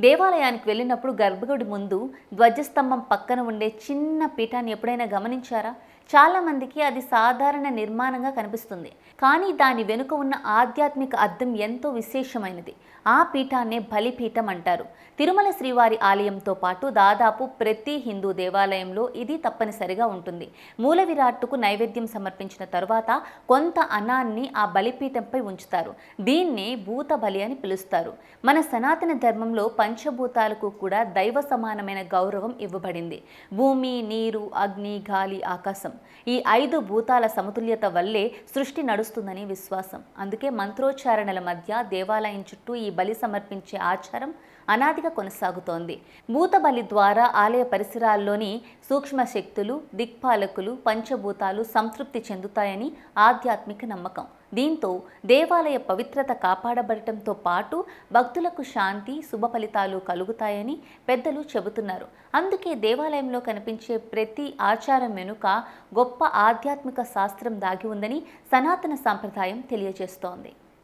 దేవాలయానికి వెళ్ళినప్పుడు గర్భగుడి ముందు ధ్వజస్తంభం పక్కన ఉండే చిన్న పీఠాన్ని ఎప్పుడైనా గమనించారా? చాలామందికి అది సాధారణ నిర్మాణంగా కనిపిస్తుంది, కానీ దాని వెనుక ఉన్న ఆధ్యాత్మిక అర్థం ఎంతో విశేషమైనది. ఆ పీఠాన్నే బలిపీఠం అంటారు. తిరుమల శ్రీవారి ఆలయంతో పాటు దాదాపు ప్రతి హిందూ దేవాలయంలో ఇది తప్పనిసరిగా ఉంటుంది. మూల విరాట్టుకు నైవేద్యం సమర్పించిన తరువాత కొంత అన్నాన్ని ఆ బలిపీఠంపై ఉంచుతారు. దీన్నే భూత బలి అని పిలుస్తారు. మన సనాతన ధర్మంలో పంచభూతాలకు కూడా దైవ సమానమైన గౌరవం ఇవ్వబడింది. భూమి, నీరు, అగ్ని, గాలి, ఆకాశం, ఈ 5 భూతాల సమతుల్యత వల్లే సృష్టి నడుస్తుందని విశ్వాసం. అందుకే మంత్రోచ్చారణల మధ్య దేవాలయం చుట్టూ ఈ బలి సమర్పించే ఆచారం అనాదిగా కొనసాగుతోంది. భూత బలి ద్వారా ఆలయ పరిసరాల్లోని సూక్ష్మ శక్తులు, దిక్పాలకులు, పంచభూతాలు సంతృప్తి చెందుతాయని ఆధ్యాత్మిక నమ్మకం. దీంతో దేవాలయ పవిత్రత కాపాడబడటంతో పాటు భక్తులకు శాంతి, శుభ ఫలితాలు కలుగుతాయని పెద్దలు చెబుతున్నారు. అందుకే దేవాలయంలో కనిపించే ప్రతి ఆచారం వెనుక గొప్ప ఆధ్యాత్మిక శాస్త్రం దాగి ఉందని సనాతన సాంప్రదాయం తెలియజేస్తోంది.